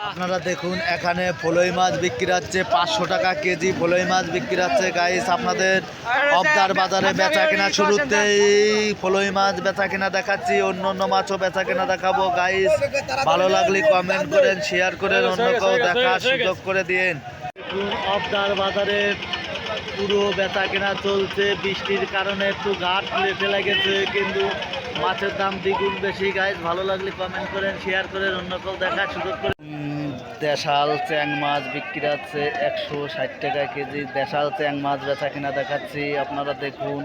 আপনারা দেখুন এখানে ফলই মাছ বিক্রি হচ্ছে 500 টাকা কেজি। ফলই মাছ বিক্রি হচ্ছে গাইস। আপনাদের অবদার বাজারে বেচা কেনা শুরুতেই ফলই মাছ বেচা কেনা দেখাচ্ছি, অন্য অন্য মাছও বেচা কেনা দেখাবো গাইস। ভালো লাগলে কমেন্ট করেন, শেয়ার করেন, অন্যকেও দেখার সুযোগ করে দিন। অবদার বাজারে পুরো বেচা কেনা চলছে, বৃষ্টির কারণে একটু ঘাট ফেলে গেছে, কিন্তু মাছের দাম দ্বিগুণ বেশি গাইস। ভালো লাগলে কমেন্ট করেন, শেয়ার করেন, অন্যকেও দেখার সুযোগ করে। দেশাল চ্যাং মাছ বিক্রি আছে 160 টাকা কেজি। দেশাল চ্যাং মাছ বেচা কিনা দেখাচ্ছি, আপনারা দেখুন।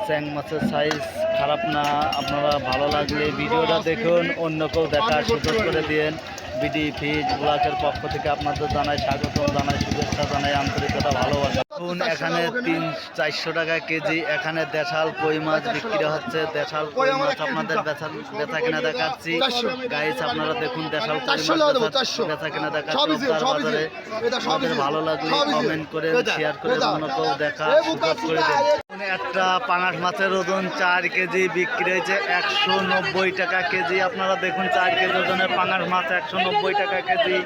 চ্যাং মাছের সাইজ খারাপ না, আপনারা ভালো লাগলে ভিডিওটা দেখুন, অন্যকেও দেখার সুযোগ করে দিন। বিডি ফিশ ব্লকের পক্ষ থেকে আপনাদের জানাই স্বাগতম, জানাই শুভেচ্ছা, জানাই আন্তরিকতা, ভালোবাসা। এখানে 300-400 টাকা কেজি। এখানে দেশাল কই মাছ বিক্রি হচ্ছে। দেশাল কই মাছ আপনাদের বেচা কিনা দেখাচ্ছি গাইস। আপনারা দেখুন দেশাল কই মাছ বেচা কিনা দেখাচ্ছি বাজারে। আপনাদের ভালো লাগলে কমেন্ট করে, শেয়ার করে, অন্যকেও দেখা সুযোগ করে দেন। একটা পাঙাশ মাছের ওজন 4 কেজি বিক্রি হয়েছে 190 টাকা কেজি। আপনারা দেখুন 4 কেজি ওজনের পাঙাশ মাছ 190 টাকা কেজি।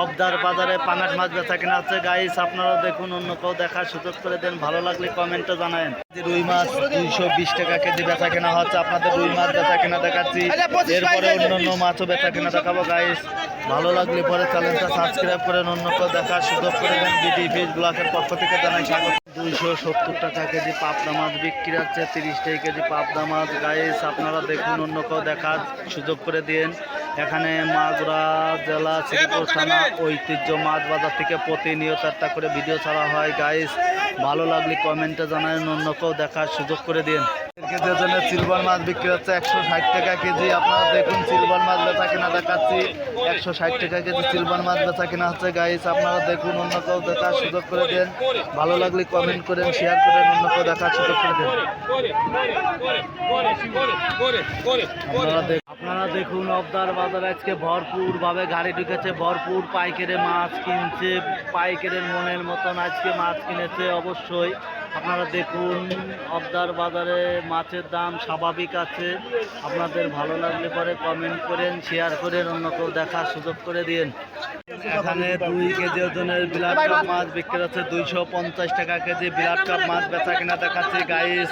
অবদার বাজারে পাঙাশ মাছ বেচা কিনা হচ্ছে গাইস। আপনারা দেখুন, অন্যকেও দেখার সুযোগ করে দেন। ভালো লাগলে কমেন্টে জানান। রুই মাছ 220 টাকা কেজি বেচা কেনা হচ্ছে। আপনাদের রুই মাছ বেচা কেনা দেখাচ্ছি, এরপরে অন্যান্য মাছও বেচা কেনা দেখাবো গাইস। ভালো লাগলে পরে চ্যানেলটা সাবস্ক্রাইব করেন, অন্যকেও দেখার সুযোগ করে দেন। বিডি ফিশ ব্লকের পক্ষ থেকে জানাই স্বাগত। 270 টাকা কেজি পাবদা মাছ বিক্রি হচ্ছে, 30 টাকা কেজি পাবদা মাছ গাইস। আপনারা দেখুন, অন্যকেও দেখার সুযোগ করে দিন। এখানে মাগুরা জেলা শ্রীপুর থানা ঐতিহ্য মাছ বাজার থেকে প্রতিনিয়ত একটা করে ভিডিও ছাড়া হয় গাইস। ভালো লাগলে কমেন্টে জানান, অন্যকেও দেখার সুযোগ করে দিন। কেজির জন্য সিলভার মাছ বিক্রি হচ্ছে 160 টাকা কেজি। আপনারা দেখুন সিলভার মাছ বেচা কিনা দেখাচ্ছি, 160 টাকা কেজি সিলভার মাছ বেচা কিনা হচ্ছে গাইস। আপনারা দেখুন, অন্যকেও দেখার সুযোগ করে দেন। ভালো লাগলে কমেন্ট করেন, শেয়ার করেন, অন্যকেও দেখার সুযোগ করে দেন। আপনারা দেখুন অবদার বাজারে আজকে ভরপুর ভাবে গাড়ি ঢুকেছে, ভরপুর পাইকারি মাছ কিনছে, পাইকারের মনের মতন আজকে মাছ কিনেছে। অবশ্যই আপনারা দেখুন অবদার বাজারে মাছের দাম স্বাভাবিক আছে। আপনাদের ভালো লাগলে পরে কমেন্ট করেন, শেয়ার করেন, অন্যকেও দেখার সুযোগ করে দিন। এখানে 2 কেজি ওজনের বিলাট কাপ মাছ বিক্রি হচ্ছে 250 টাকা কেজি। বিলাট কাপ মাছ বেচা কিনা দেখাচ্ছি গাইস।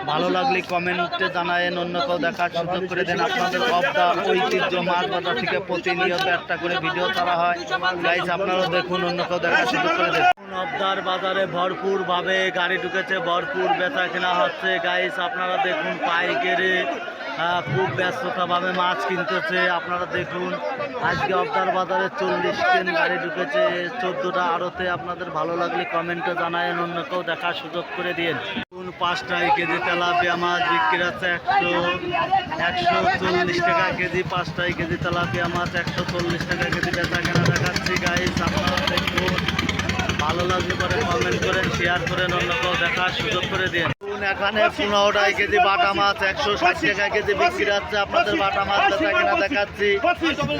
ভালো লাগলে কমেন্টে জানায়েন, অন্যকেও দেখার সুযোগ করে দেন। আপনাদের অবদা ঐতিহ্য মাছ বাজার থেকে প্রতিনিয়ত একটা করে ভিডিও ছাড়া হয় গাইস। আপনারাও দেখুন, অন্যকেও দেখার সুযোগ করে দেন। অবদার বাজারে ভরপুর ভাবে গাড়ি ঢুকেছে, ভরপুর বেচা কেনা হচ্ছে গাইস। আপনারা দেখুন পাইকারি খুব ব্যস্ততাভাবে মাছ কিনতেছে। আপনারা দেখুন আজকে অবদার বাজারে 40 ট্রেন গাড়ি ঢুকেছে, 14টা আড়তে। আপনাদের ভালো লাগলে কমেন্টে জানায়েন, অন্যকেও দেখার সুযোগ করে দিন। 5 টাকা কেজি তেলাপিয়া মাছ বিক্রি হচ্ছে 140 টাকা কেজি। 5 টাকা কেজি তেলাপিয়া মাছ 140 টাকা কেজি বেচা কেনা দেখাচ্ছি গাইস। আপনারা দেখুন, ভালো লাগলে পরে কমেন্ট করেন, শেয়ার করেন, অন্যকেও দেখার সুযোগ করে দিন। এখানে 15 টাকা কেজি বাটা মাছ 160 টাকা কেজি বিক্রি হচ্ছে। আপনাদের বাটা মাছ বেচা কেনা দেখাচ্ছি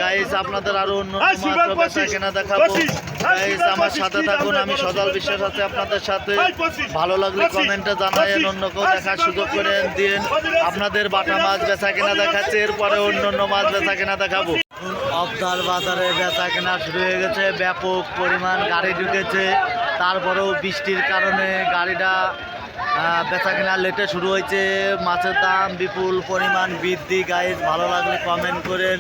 গাইস। আপনাদের আরো অন্য মাছও বেচা কেনা দেখাবো গাইস। আমার সাথে থাকুন, আমি সজল বিশ্বাস আছি আপনাদের সাথে। ভালো লাগলে কমেন্টে জানায়েন, অন্যকেও দেখার সুযোগ করে দিন। আপনাদের বাটা মাছ বেচা কেনা দেখাচ্ছে, এরপরে অন্য মাছ বেচা কেনা দেখাবো। অবদার বাজারে বেচা কেনা শুরু হয়ে গেছে, ব্যাপক পরিমাণ গাড়ি ঢুকেছে। তারপরেও বৃষ্টির কারণে গাড়িটা বেচা কেনা লেটে শুরু হয়েছে। মাছের দাম বিপুল পরিমাণ বৃদ্ধি গাইস। ভালো লাগলে কমেন্ট করেন,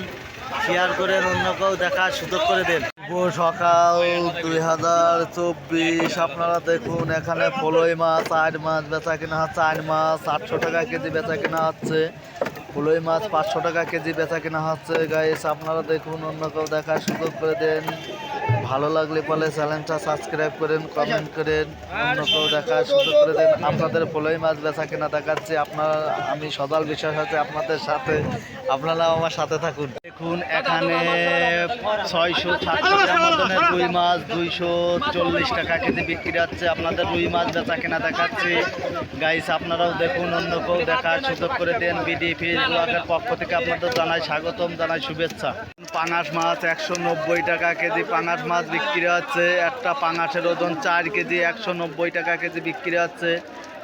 শেয়ার করেন, অন্যকেও দেখার সুযোগ করে দেন। শুভ সকাল 2024। আপনারা দেখুন এখানে ফলই মাছ 8 মাছ বেচা কেনা হচ্ছে। 8 মাছ 800 টাকা কেজি বেচা কেনা হচ্ছে। ফলই মাছ 500 টাকা কেজি বেচা কেনা হচ্ছে গাইস। আপনারা দেখুন, অন্যকেও দেখার সুযোগ করে দেন। ভালো লাগলে পরে চ্যানেলটা সাবস্ক্রাইব করেন, কমেন্ট করেন, অন্যকেও দেখার সুযোগ করে দেন। আপনাদের ফলই মাছ বেচা কেনা দেখাচ্ছি। আমি সদাল বিশ্বাস আছে আপনাদের সাথে, আপনারা আমার সাথে থাকুন। দেখুন এখানে 600-700 গ্রাম ওজনের রুই মাছ 240 টাকা কেজি বিক্রি হচ্ছে। আপনাদের রুই মাছ বেচা কেনা দেখাচ্ছি গাইস। আপনারাও দেখুন, অন্যকেও দেখার সুযোগ করে দেন। বিডি ফিশ ব্লকের পক্ষ থেকে আপনাদের জানাই স্বাগতম, জানাই শুভেচ্ছা। পাঙাশ মাছ 190 টাকা কেজি পাঙাশ মাছ বিক্রি হচ্ছে। একটা পাঙাশের ওজন 4 কেজি, 190 টাকা কেজি বিক্রি হচ্ছে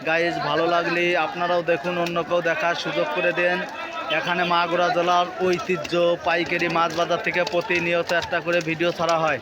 গাইস। ভালো লাগলে আপনারাও দেখুন, অন্যকেও দেখার সুযোগ করে দেন। এখানে মাগুরা জেলার ঐতিহ্য পাইকারি মাছ বাজার থেকে প্রতিনিয়ত একটা করে ভিডিও ছাড়া হয়।